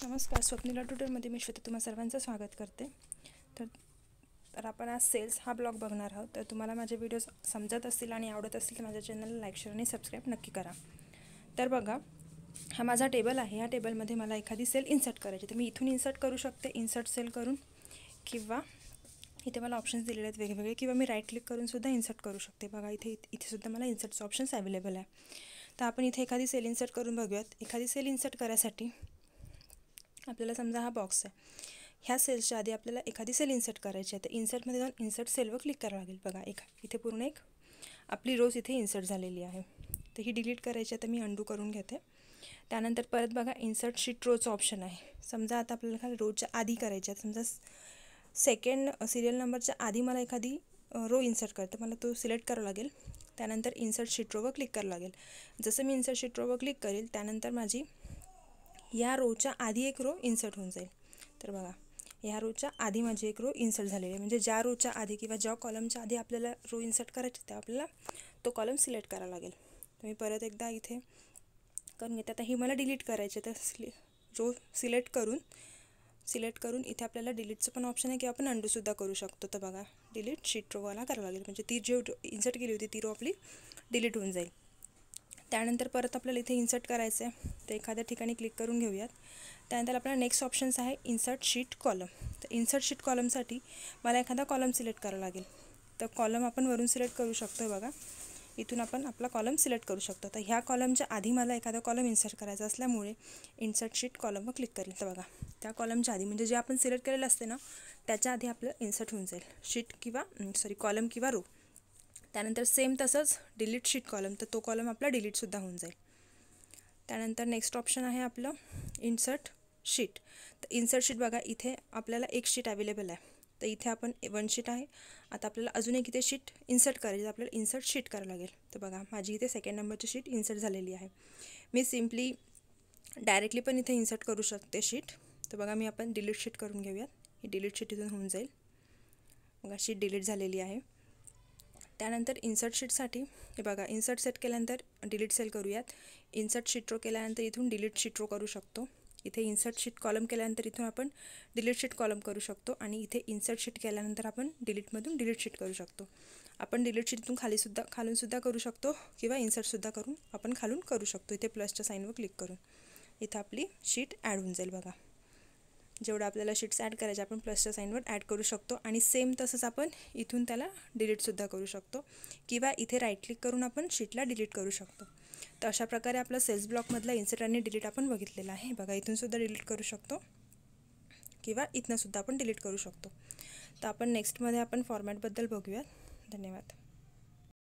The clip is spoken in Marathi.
नमस्कार, स्वप्नीला ट्युटरमध्ये मी श्वेता तुम्हा सर्वांचं स्वागत करते. तर आपण आज सेल्स हा ब्लॉग बघणार आहोत. तर तुम्हाला माझे व्हिडिओज समजत असतील आणि आवडत असतील तर माझ्या चॅनलला लाईक, शेअर आणि सबस्क्राईब नक्की करा. तर बघा, हा माझा टेबल आहे. या टेबलमध्ये मला एखादी सेल इन्सर्ट करायची, तर मी इथून इन्सर्ट करू शकते, इन्सर्ट सेल करून, किंवा इथे मला ऑप्शन्स दिलेले आहेत वेगवेगळे, किंवा मी राईट क्लिक करून सुद्धा इन्सर्ट करू शकते. बघा, इथे सुद्धा मला इन्सर्टचे ऑप्शन्स अवेलेबल आहे. तर आपण इथे एखादी सेल इन्सर्ट करून बघूयात. एखादी सेल इन्सर्ट करायसाठी आपल्याला समजा हा बॉक्स आहे, ह्या सेल्सच्या आधी आपल्याला एखादी सेल इन्सर्ट करायची आहे. तर इन्सर्टमध्ये जाऊन इन्सर्ट सेलवर क्लिक करावं लागेल. बघा, इथे पूर्ण एक आपली रोज इथे इन्सर्ट झालेली आहे. तर ही डिलीट करायची आहे, तर मी अंडू करून घेते. त्यानंतर परत बघा, इन्सर्ट शीट रोचं ऑप्शन आहे. समजा आता आपल्याला रोच्या आधी करायची आहे, समजा सेकंड सिरियल नंबरच्या आधी मला एखादी रो इन्सर्ट करते, मला तो सिलेक्ट करावा लागेल. त्यानंतर इन्सर्ट शीट रोवर क्लिक करावं लागेल. जसं मी इन्सर्ट शीट रोवर क्लिक करेल त्यानंतर माझी या रोच्या आधी एक रो इन्सर्ट होऊन जाईल. तर बघा, ह्या रोच्या आधी माझी एक रो इन्सर्ट झालेली आहे. म्हणजे ज्या रोच्या आधी किंवा ज्या कॉलमच्या आधी आपल्याला रो इन्सर्ट करायची त्या आपल्याला तो कॉलम सिलेक्ट करावा लागेल. तर मी परत एकदा इथे करून घेते. आता ही मला डिलीट करायची आहे, तर रो सिलेक्ट करून इथे आपल्याला डिलीटचं पण ऑप्शन आहे, किंवा आपण अंडूसुद्धा करू शकतो. तर बघा, डिलीट शीट रोवाला करावं लागेल, म्हणजे ती जी इन्सर्ट केली होती ती रो आपली डिलीट होऊन जाईल. त्यानंतर परत आपल्याला इथे इन्सर्ट करायचं आहे, तर एखाद्या ठिकाणी क्लिक करून घेऊयात. त्यानंतर आपल्याला नेक्स्ट ऑप्शन्स आहे इन्सर्ट शीट कॉलम. तर इन्सर्ट शीट कॉलमसाठी मला एखादा कॉलम सिलेक्ट करावा लागेल. तर कॉलम आपण वरून सिलेक्ट करू शकतो. बघा, इथून आपण आपला कॉलम सिलेक्ट करू शकतो. तर ह्या कॉलमच्या आधी मला एखादा कॉलम इन्सर्ट करायचा असल्यामुळे इन्सर्ट शीट कॉलमवर क्लिक करेल. तर बघा, त्या कॉलमच्या आधी म्हणजे जे आपण सिलेक्ट केलेलं असते ना, त्याच्या आधी आपलं इन्सर्ट होऊन जाईल शीट कॉलम किंवा रो. त्यानंतर सेम तसंच डिलीट शीट कॉलम, तर तो कॉलम आपला डिलीटसुद्धा होऊन जाईल. त्यानंतर नेक्स्ट ऑप्शन आहे आपलं इन्सर्ट शीट. तर इन्सर्ट शीट बघा, इथे आपल्याला एक शीट अवेलेबल आहे. तर इथे आपण वन शीट आहे. आता आपल्याला अजून एक इथे शीट इन्सर्ट करायची, आपल्याला इन्सर्ट शीट करावं लागेल. तर बघा, माझी इथे सेकंड नंबरची शीट इन्सर्ट झालेली आहे. मी सिम्पली डायरेक्टली पण इथे इन्सर्ट करू शकते शीट. तर बघा, आपण डिलीट शीट करून घेऊयात. ही डिलीट शीट इथून होऊन जाईल. बघा, शीट डिलीट झालेली आहे. त्यानंतर इन्सर्ट शीटसाठी हे बघा, इन्सर्ट सेट केल्यानंतर डिलीट सेल करूयात. इन्सर्ट शीट रो केल्यानंतर इथून डिलीट शीट रो करू शकतो. इथे इन्सर्ट शीट कॉलम केल्यानंतर इथून आपण डिलीट शीट कॉलम करू शकतो. आणि इथे इन्सर्ट शीट केल्यानंतर आपण डिलीटमधून डिलीट शीट करू शकतो. आपण डिलीट शीटतून खालूनसुद्धा करू शकतो, किंवा इन्सर्टसुद्धा करून आपण खालून करू शकतो. इथे प्लसच्या साईनवर क्लिक करून इथं आपली शीट ॲड होऊन जाईल. बघा, जेवढं आपल्याला शीट्स ॲड करायचे आपण प्लसच्या साईनवर ॲड करू शकतो. आणि सेम तसंच आपण इथून त्याला डिलीटसुद्धा करू शकतो, किंवा इथे राईट क्लिक करून आपण शीटला डिलीट करू शकतो. तर अशा प्रकारे आपला सेल्स ब्लॉकमधला इन्सर्ट आणि डिलीट आपण बघितलेला आहे. बघा, इथूनसुद्धा डिलीट करू शकतो, किंवा इथनंसुद्धा आपण डिलीट करू शकतो. तर आपण नेक्स्टमध्ये आपण फॉर्मॅटबद्दल बघूयात. धन्यवाद.